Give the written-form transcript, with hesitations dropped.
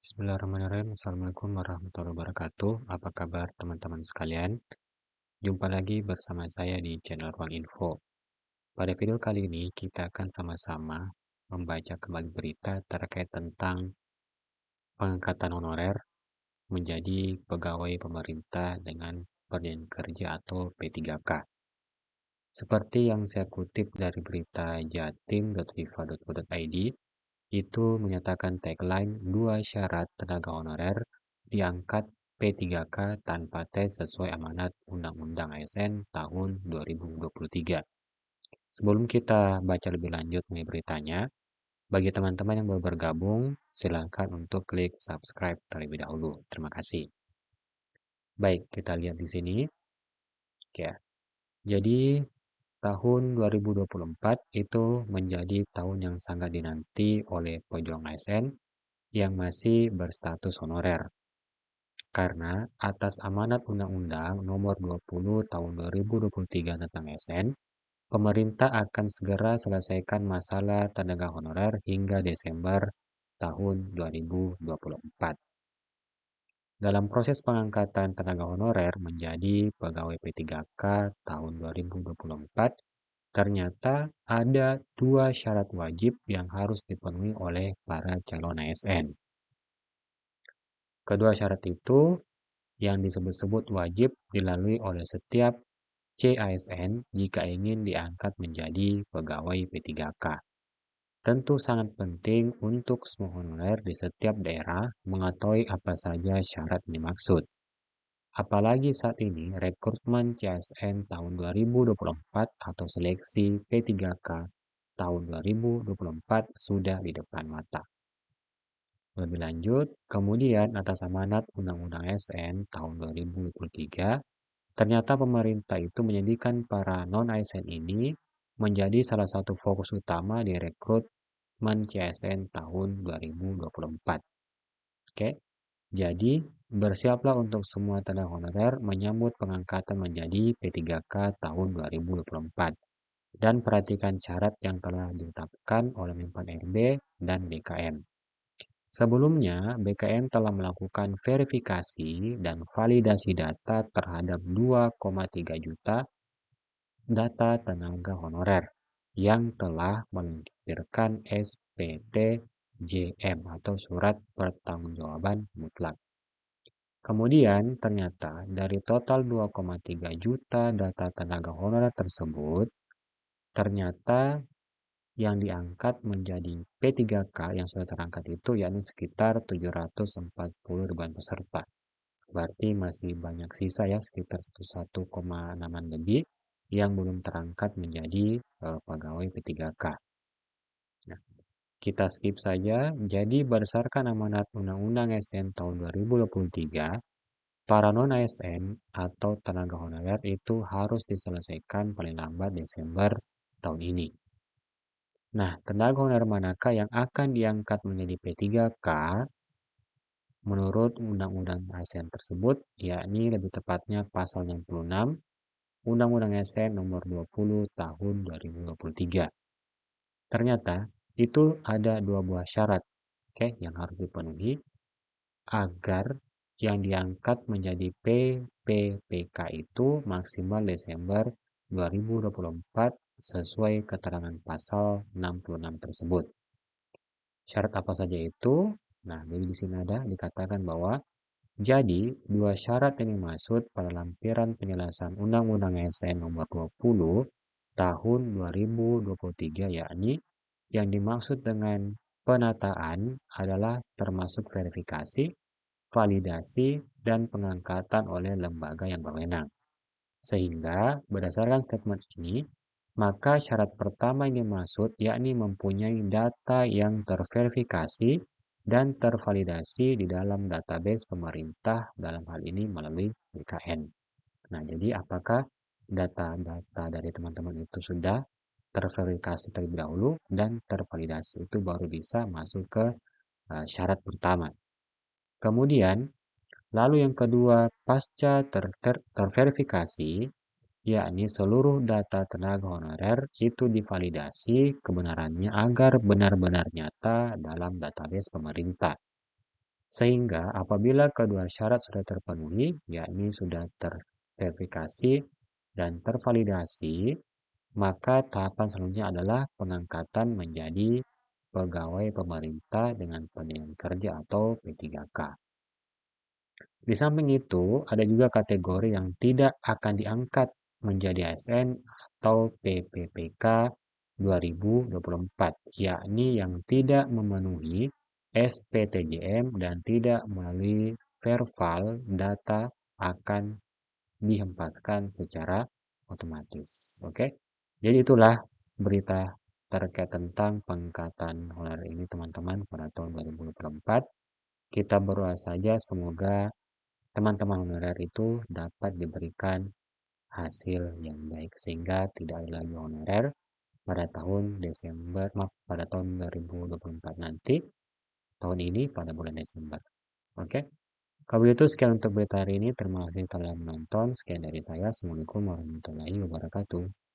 Bismillahirrahmanirrahim. Assalamualaikum warahmatullahi wabarakatuh. Apa kabar teman-teman sekalian? Jumpa lagi bersama saya di channel Ruang Info. Pada video kali ini kita akan sama-sama membaca kembali berita terkait tentang pengangkatan honorer menjadi pegawai pemerintah dengan perjanjian kerja atau P3K. Seperti yang saya kutip dari berita jatim.viva.go.id, itu menyatakan tagline dua syarat tenaga honorer diangkat P3K tanpa tes sesuai amanat Undang-Undang ASN tahun 2023. Sebelum kita baca lebih lanjut mengenai beritanya, bagi teman-teman yang baru bergabung, silakan untuk klik subscribe terlebih dahulu. Terima kasih. Baik, kita lihat di sini. Ya. Jadi, tahun 2024 itu menjadi tahun yang sangat dinanti oleh pejuang ASN yang masih berstatus honorer. Karena atas amanat Undang-Undang Nomor 20 Tahun 2023 tentang ASN, pemerintah akan segera selesaikan masalah tenaga honorer hingga Desember tahun 2024. Dalam proses pengangkatan tenaga honorer menjadi pegawai P3K tahun 2024, ternyata ada dua syarat wajib yang harus dipenuhi oleh para calon ASN. Kedua syarat itu yang disebut-sebut wajib dilalui oleh setiap CASN jika ingin diangkat menjadi pegawai P3K. Tentu sangat penting untuk semua honorer di setiap daerah mengetahui apa saja syarat yang dimaksud. Apalagi saat ini rekrutmen CASN tahun 2024 atau seleksi P3K tahun 2024 sudah di depan mata. Lebih lanjut, kemudian atas amanat Undang-Undang ASN tahun 2023, ternyata pemerintah itu menjadikan para non-ASN ini menjadi salah satu fokus utama di rekrutmen CASN tahun 2024. Oke, jadi bersiaplah untuk semua tenaga honorer menyambut pengangkatan menjadi P3K tahun 2024. Dan perhatikan syarat yang telah ditetapkan oleh Menpan RB dan BKM. Sebelumnya, BKM telah melakukan verifikasi dan validasi data terhadap 2,3 juta data tenaga honorer yang telah melampirkan SPT JM atau Surat Pertanggungjawaban Mutlak. Kemudian, ternyata dari total 2,3 juta data tenaga honorer tersebut, ternyata yang diangkat menjadi P3K yang sudah terangkat itu yakni sekitar 740 ribuan peserta. Berarti masih banyak sisa ya, sekitar 1,6 lebih yang belum terangkat menjadi pegawai P3K. Nah, kita skip saja. Jadi berdasarkan amanat Undang-Undang ASN tahun 2023, para non-ASN atau tenaga honorer itu harus diselesaikan paling lambat Desember tahun ini. Nah, tenaga honorer manakah yang akan diangkat menjadi P3K menurut Undang-Undang ASN tersebut, yakni lebih tepatnya pasal 66 Undang-Undang ASN nomor 20 tahun 2023. Ternyata itu ada dua buah syarat yang harus dipenuhi agar yang diangkat menjadi PPPK itu maksimal Desember 2024 sesuai keterangan pasal 66 tersebut. Syarat apa saja itu? Nah, jadi di sini ada dikatakan bahwa jadi dua syarat yang dimaksud pada lampiran penjelasan Undang-Undang ASN nomor 20 tahun 2023 yakni yang dimaksud dengan penataan adalah termasuk verifikasi, validasi, dan pengangkatan oleh lembaga yang berwenang. Sehingga berdasarkan statement ini, maka syarat pertama yang dimaksud yakni mempunyai data yang terverifikasi dan tervalidasi di dalam database pemerintah dalam hal ini melalui BKN. Nah, jadi apakah data-data dari teman-teman itu sudah terverifikasi terlebih dahulu dan tervalidasi itu baru bisa masuk ke syarat pertama. Kemudian, lalu yang kedua, pasca terverifikasi, yakni seluruh data tenaga honorer itu divalidasi kebenarannya agar benar-benar nyata dalam database pemerintah. Sehingga apabila kedua syarat sudah terpenuhi, yakni sudah terverifikasi dan tervalidasi, maka tahapan selanjutnya adalah pengangkatan menjadi pegawai pemerintah dengan panggilan kerja atau P3K. Di samping itu, ada juga kategori yang tidak akan diangkat menjadi ASN atau PPPK 2024, yakni yang tidak memenuhi SPTJM dan tidak melalui verval data akan dihempaskan secara otomatis. Oke, jadi itulah berita terkait tentang pengangkatan honorer ini teman-teman pada tahun 2024. Kita berdoa saja semoga teman-teman honorer itu dapat diberikan hasil yang baik sehingga tidak ada lagi honorer pada tahun Desember, maaf, pada tahun 2024 nanti, tahun ini pada bulan Desember. Oke. Kalau begitu sekian untuk berita hari ini. Terima kasih telah menonton. Sekian dari saya. Assalamualaikum warahmatullahi wabarakatuh.